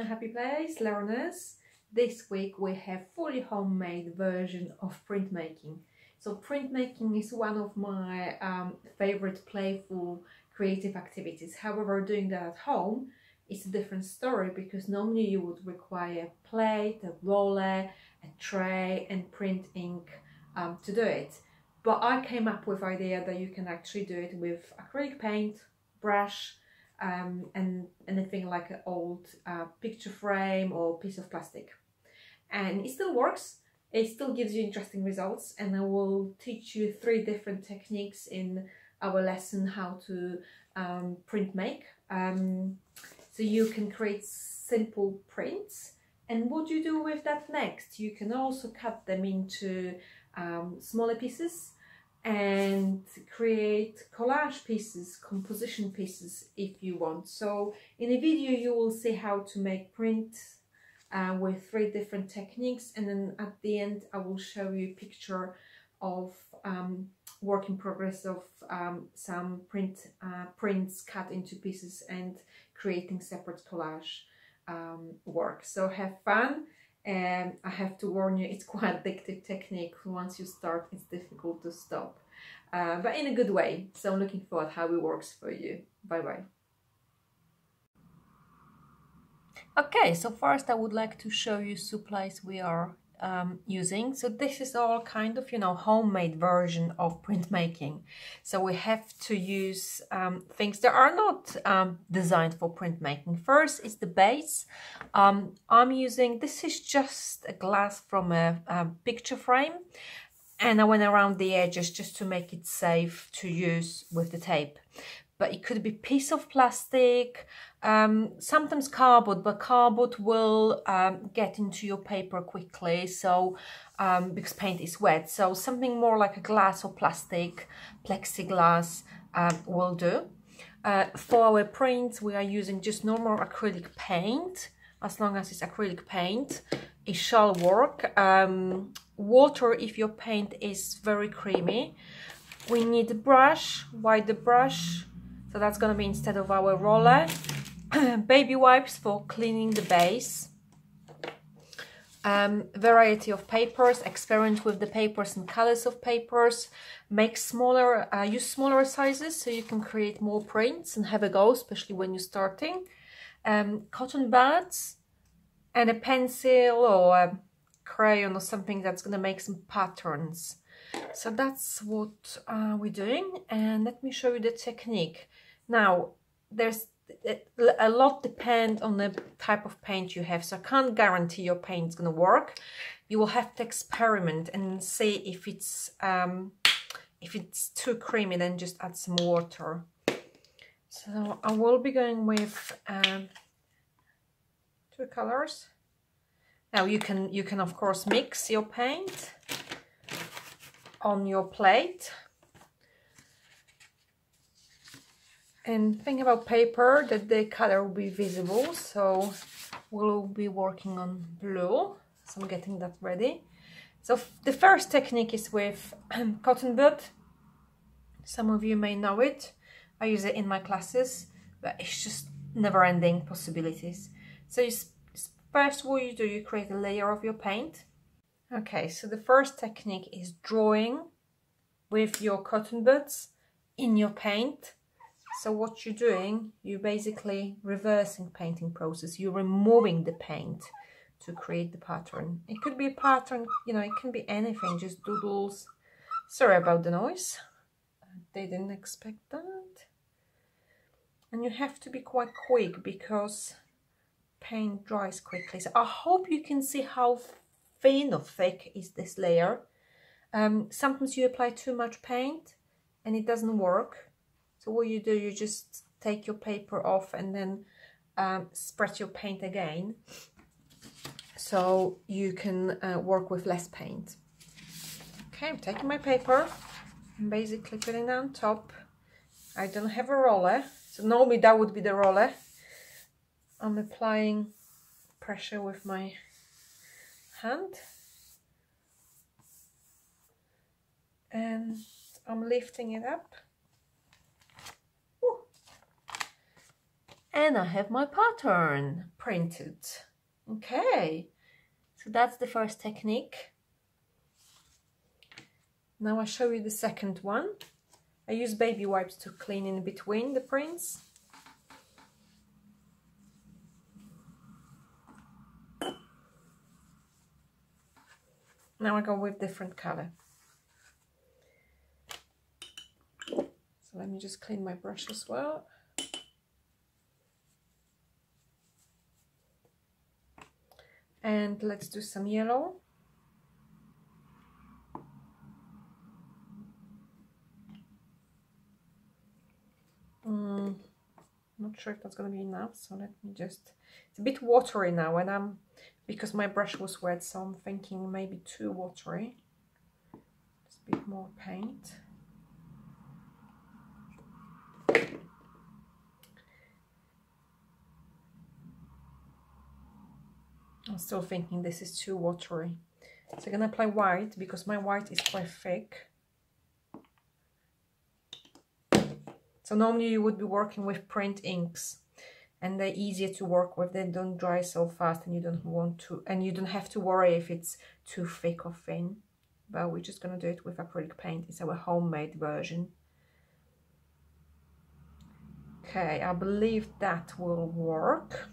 Happy Place learners. This week we have fully homemade version of printmaking. So printmaking is one of my favorite playful creative activities. However, doing that at home is a different story, because normally you would require a plate, a roller, a tray and print ink to do it. But I came up with the idea that you can actually do it with acrylic paint, brush, and anything like an old picture frame or piece of plastic, and it still works. It still gives you interesting results, and I will teach you 3 different techniques in our lesson how to print make, so you can create simple prints. And what you do with that next, you can also cut them into smaller pieces and create collage pieces, composition pieces if you want. So in the video you will see how to make prints with 3 different techniques, and then at the end I will show you a picture of work in progress of some prints cut into pieces and creating separate collage work. So have fun. And I have to warn you, it's quite addictive technique. Once you start, it's difficult to stop, but in a good way. So I'm looking forward how it works for you. Bye bye. Okay, so first I would like to show you supplies we are using. So this is all kind of, homemade version of printmaking. So we have to use things that are not designed for printmaking. First is the base. I'm using, this is just a glass from a picture frame, and I went around the edges just to make it safe to use with the tape. But it could be piece of plastic, sometimes cardboard, but cardboard will get into your paper quickly, so because paint is wet. So something more like a glass or plastic, plexiglass will do. For our prints, we are using just normal acrylic paint. As long as it's acrylic paint, it shall work. Water if your paint is very creamy. We need a brush, wider brush. So that's going to be instead of our roller. Baby wipes for cleaning the base. Variety of papers. Experiment with the papers and colors of papers. Make smaller, use smaller sizes so you can create more prints and have a go, especially when you're starting. Cotton buds and a pencil or a crayon or something that's going to make some patterns. So that's what we're doing, and let me show you the technique. Now, there's a lot depend on the type of paint you have, so I can't guarantee your paint's gonna work. You will have to experiment and see if it's too creamy, then just add some water. So I will be going with 2 colors. Now you can of course mix your paint on your plate. And think about paper that the color will be visible, so we'll be working on blue. So I'm getting that ready. So the first technique is with cotton bud. Some of you may know it. I use it in my classes, but it's just never-ending possibilities. So first what you do, you create a layer of your paint. Okay, so the first technique is drawing with your cotton buds in your paint. So what you're doing, you're basically reversing painting process. You're removing the paint to create the pattern. It could be a pattern, it can be anything, just doodles. Sorry about the noise. They didn't expect that. And you have to be quite quick because paint dries quickly. So I hope you can see how thin or thick is this layer. Sometimes you apply too much paint and it doesn't work. So what you do, you just take your paper off and then spread your paint again. so you can work with less paint. Okay, I'm taking my paper and basically putting it on top. I don't have a roller, so normally that would be the roller. I'm applying pressure with my hand and I'm lifting it up. Ooh. And I have my pattern printed. Okay, so that's the first technique. Now I'll show you the second one. I use baby wipes to clean in between the prints. Now I go with different color. So let me just clean my brush as well. And let's do some yellow. Not sure if that's going to be enough, so let me just... It's a bit watery now, and because my brush was wet, so I'm thinking maybe too watery. Just a bit more paint. I'm still thinking this is too watery. So I'm going to apply white, because my white is quite thick. So normally you would be working with print inks, and they're easier to work with. They don't dry so fast, and you don't have to worry if it's too thick or thin. But we're just gonna do it with acrylic paint. It's our homemade version. Okay, I believe that will work.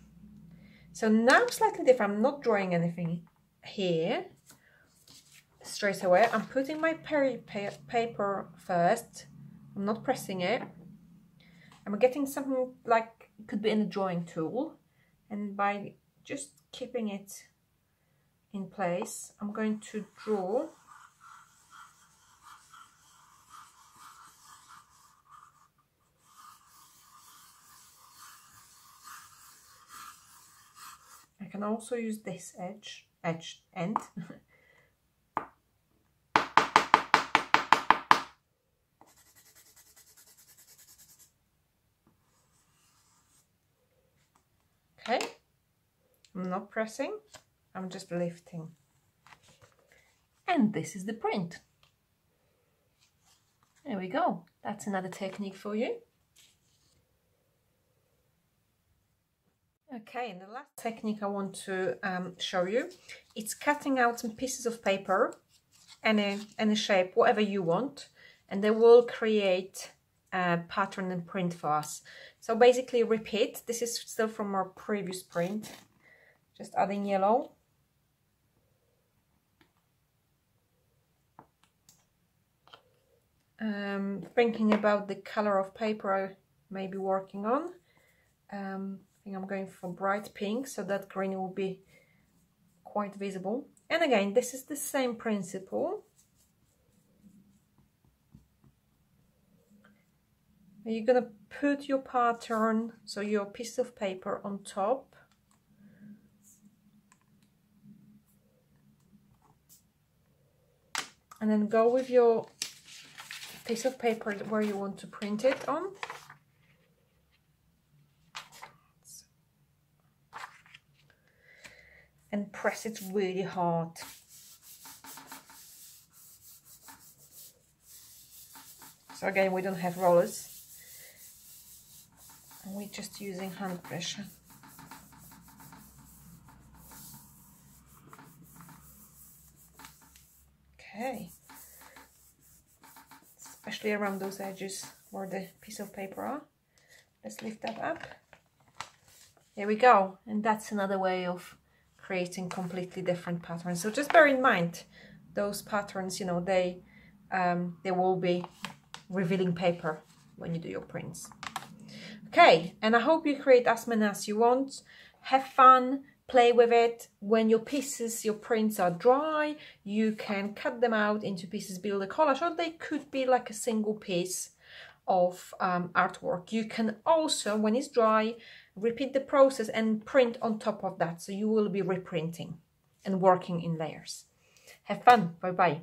So now slightly different. I'm not drawing anything here straight away. I'm putting my paper first. I'm not pressing it. I'm getting something like it could be in a drawing tool, and by just keeping it in place, I'm going to draw I can also use this end. Okay, I'm not pressing, I'm just lifting. And this is the print. There we go. That's another technique for you. Okay, and the last technique I want to show you, it's cutting out some pieces of paper, any shape, whatever you want, and they will create a pattern and print for us. So basically repeat. This is still from our previous print. Just adding yellow. Thinking about the color of paper I may be working on. I think I'm going for bright pink, so that green will be quite visible. And again, this is the same principle. You're gonna put your pattern, so your piece of paper on top. And then go with your piece of paper where you want to print it on. And press it really hard. So again, we don't have rollers. And we're just using hand pressure. Okay. Especially around those edges where the piece of paper are. Let's lift that up. There we go. And that's another way of creating completely different patterns. So just bear in mind, those patterns, you know, they will be revealing paper when you do your prints. Okay, and I hope you create as many as you want. Have fun, play with it. When your pieces, your prints are dry, you can cut them out into pieces, build a collage, or they could be like a single piece of artwork. You can also, when it's dry, repeat the process and print on top of that, so you will be reprinting. and working in layers. Have fun. Bye bye.